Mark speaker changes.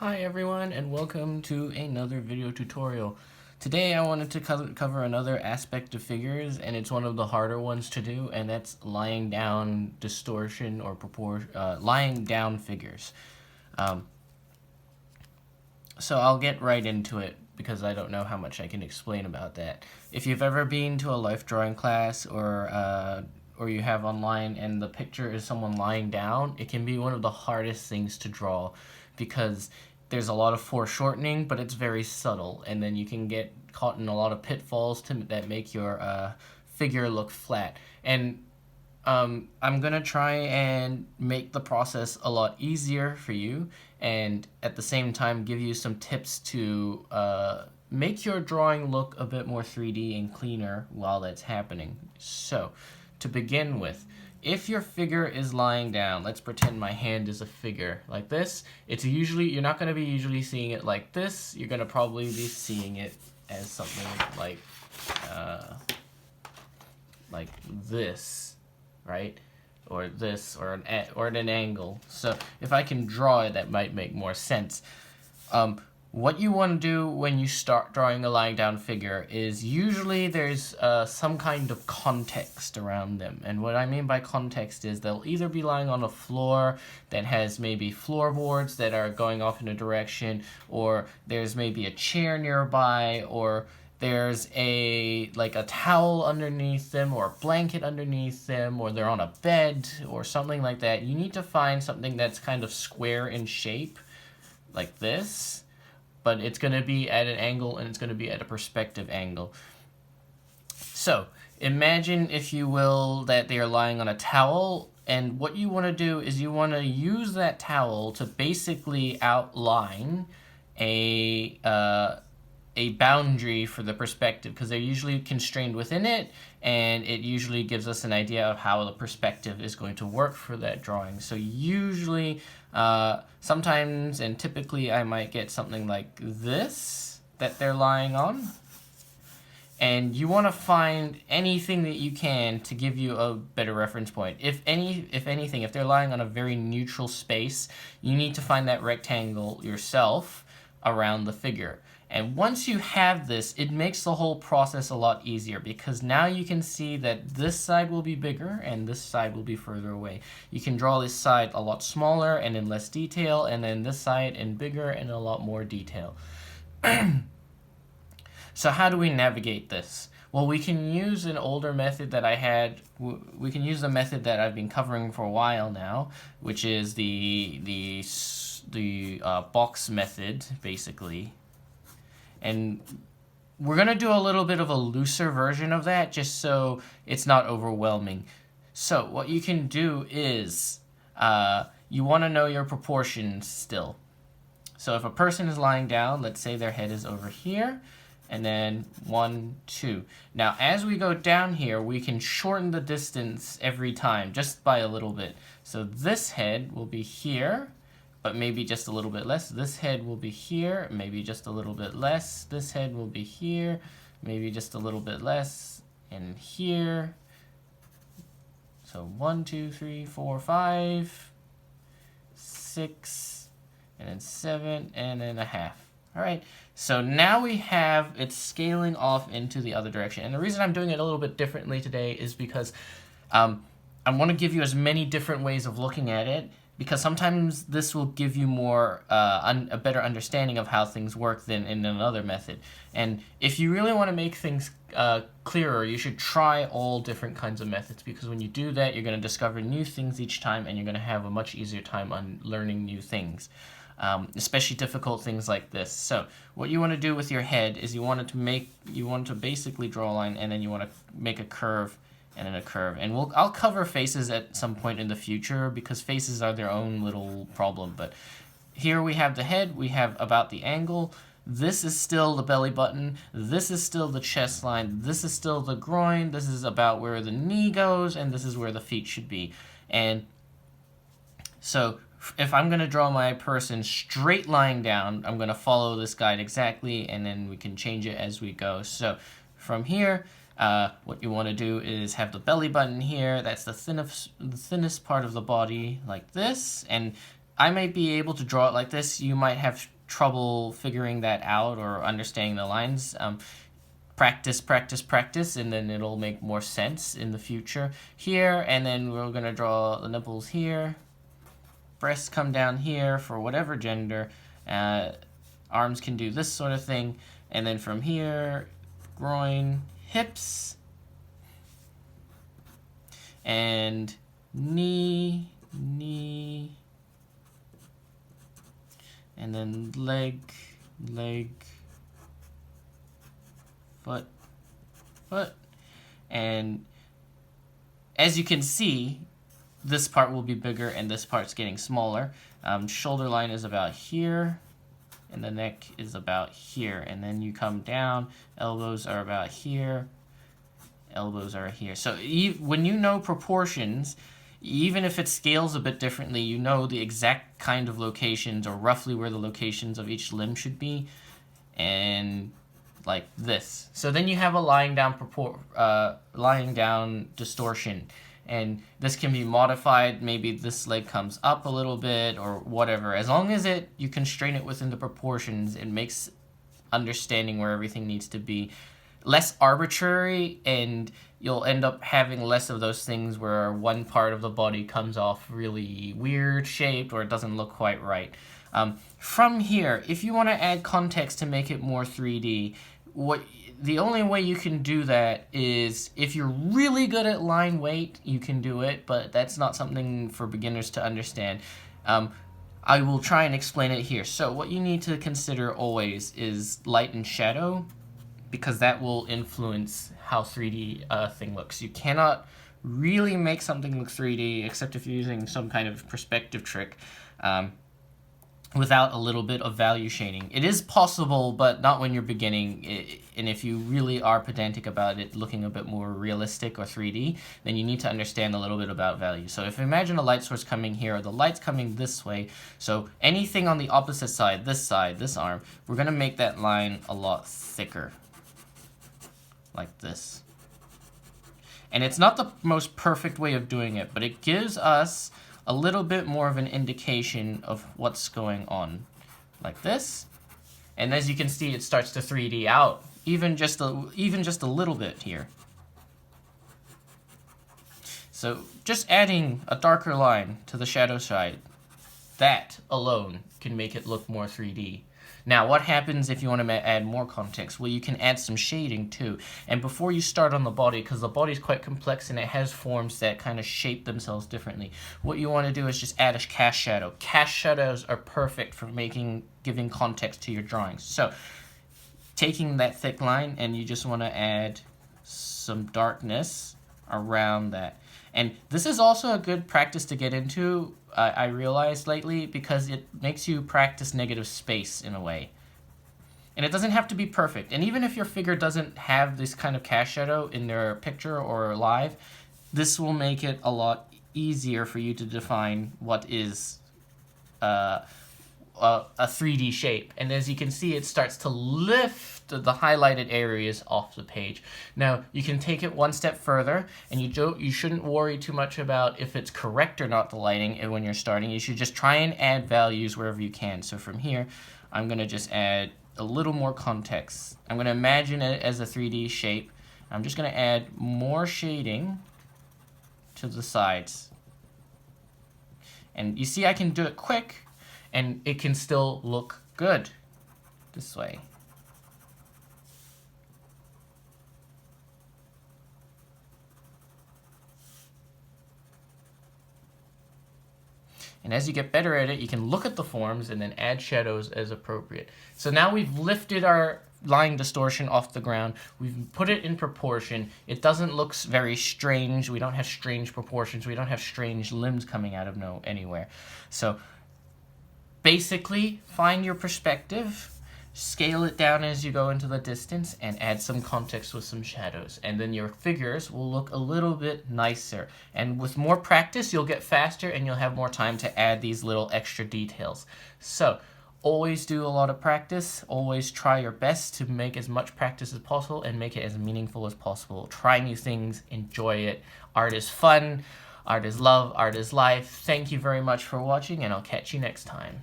Speaker 1: Hi everyone, and welcome to another video tutorial. Today I wanted to cover another aspect of figures, and it's one of the harder ones to do, and that's lying down distortion or lying down figures. So I'll get right into it because I don't know how much I can explain about that. If you've ever been to a life drawing class or you have online and the picture is someone lying down, it can be one of the hardest things to draw because there's a lot of foreshortening, but it's very subtle, and then you can get caught in a lot of pitfalls that make your figure look flat. And I'm gonna try and make the process a lot easier for you, and at the same time give you some tips to make your drawing look a bit more 3D and cleaner while that's happening. So, to begin with, if your figure is lying down, let's pretend my hand is a figure like this. You're not gonna be usually seeing it like this. You're gonna probably be seeing it as something like this. Right? Or this, or at an angle. So if I can draw it, that might make more sense. What you want to do when you start drawing a lying down figure is usually there's some kind of context around them. And what I mean by context is they'll either be lying on a floor that has maybe floorboards that are going off in a direction, or there's maybe a chair nearby, or there's a towel underneath them or a blanket underneath them, or they're on a bed or something like that. You need to find something that's kind of square in shape like this, but it's going to be at an angle and it's going to be at a perspective angle. So imagine, if you will, that they are lying on a towel, and what you want to do is you want to use that towel to basically outline a boundary for the perspective, because they're usually constrained within it, and it usually gives us an idea of how the perspective is going to work for that drawing. So usually, sometimes and typically, I might get something like this that they're lying on. And you want to find anything that you can to give you a better reference point. If anything, if they're lying on a very neutral space, you need to find that rectangle yourself around the figure. And once you have this, it makes the whole process a lot easier, because now you can see that this side will be bigger and this side will be further away. You can draw this side a lot smaller and in less detail, and then this side in bigger and a lot more detail. So how do we navigate this? Well, we can use an older method that I had. We can use the method that I've been covering for a while now, which is the box method, basically. And we're going to do a little bit of a looser version of that, just so it's not overwhelming. So what you can do is, you want to know your proportions still. So if a person is lying down, let's say their head is over here, and then 1, 2. Now, as we go down here, we can shorten the distance every time, just by a little bit. So this head will be here, but maybe just a little bit less. This head will be here, maybe just a little bit less. This head will be here, maybe just a little bit less, and here. So 1, 2, 3, 4, 5, 6, and then 7, and then a half. All right, so now we have it scaling off into the other direction. And the reason I'm doing it a little bit differently today is because I want to give you as many different ways of looking at it, because sometimes this will give you more a better understanding of how things work than in another method. And if you really want to make things clearer, you should try all different kinds of methods, because when you do that, you're going to discover new things each time, and you're going to have a much easier time on learning new things. Especially difficult things like this. So what you want to do with your head is you want to basically draw a line, and then you want to make a curve, and then a curve. And I'll cover faces at some point in the future, because faces are their own little problem. But here we have the head, we have about the angle. This is still the belly button. This is still the chest line. This is still the groin. This is about where the knee goes, and this is where the feet should be. And so if I'm going to draw my person straight lying down, I'm going to follow this guide exactly, and then we can change it as we go. So from here, what you want to do is have the belly button here. That's the thinnest part of the body, like this. And I might be able to draw it like this. You might have trouble figuring that out or understanding the lines. Practice, practice, practice, and then it'll make more sense in the future. Here, and then we're gonna draw the nipples here. Breasts come down here for whatever gender. Arms can do this sort of thing. And then from here, groin, hips, and knee, and then leg, foot, and as you can see, this part will be bigger and this part's getting smaller. Shoulder line is about here, and the neck is about here, and then you come down, elbows are about here, elbows are here. So when you know proportions, even if it scales a bit differently, you know the exact kind of locations or roughly where the locations of each limb should be, and like this. So then you have a lying down distortion, and this can be modified. Maybe this leg comes up a little bit or whatever. As long as you constrain it within the proportions, it makes understanding where everything needs to be less arbitrary, and you'll end up having less of those things where one part of the body comes off really weird shaped or it doesn't look quite right. From here, if you want to add context to make it more 3D, the only way you can do that is if you're really good at line weight, you can do it, but that's not something for beginners to understand. I will try and explain it here. So what you need to consider always is light and shadow, because that will influence how 3D thing looks. You cannot really make something look 3D except if you're using some kind of perspective trick. Without a little bit of value shading. It is possible, but not when you're beginning. And if you really are pedantic about it looking a bit more realistic or 3D, then you need to understand a little bit about value. So if you imagine a light source coming here, the light's coming this way, so anything on the opposite side, this arm, we're gonna make that line a lot thicker, like this. And it's not the most perfect way of doing it, but it gives us a little bit more of an indication of what's going on, like this. And as you can see, it starts to 3D out, even just a little bit here. So just adding a darker line to the shadow side, that alone can make it look more 3D. Now, what happens if you want to add more context? Well, you can add some shading too. And before you start on the body, because the body is quite complex and it has forms that kind of shape themselves differently, what you want to do is just add a cast shadow. Cast shadows are perfect for giving context to your drawings. So, taking that thick line, and you just want to add some darkness around that. And this is also a good practice to get into, I realized lately, because it makes you practice negative space in a way. And it doesn't have to be perfect. And even if your figure doesn't have this kind of cast shadow in their picture or live, this will make it a lot easier for you to define what is a 3D shape. And as you can see, it starts to lift the highlighted areas off the page. Now, you can take it one step further, and you shouldn't worry too much about if it's correct or not, the lighting, and when you're starting. You should just try and add values wherever you can. So from here, I'm going to just add a little more context. I'm going to imagine it as a 3D shape. I'm just going to add more shading to the sides. And you see I can do it quick, and it can still look good this way. And as you get better at it, you can look at the forms and then add shadows as appropriate. So now we've lifted our line distortion off the ground. We've put it in proportion. It doesn't look very strange. We don't have strange proportions. We don't have strange limbs coming out of anywhere. So basically, find your perspective, scale it down as you go into the distance, and add some context with some shadows. And then your figures will look a little bit nicer. And with more practice, you'll get faster and you'll have more time to add these little extra details. So, always do a lot of practice. Always try your best to make as much practice as possible and make it as meaningful as possible. Try new things, enjoy it. Art is fun. Art is love, art is life. Thank you very much for watching, and I'll catch you next time.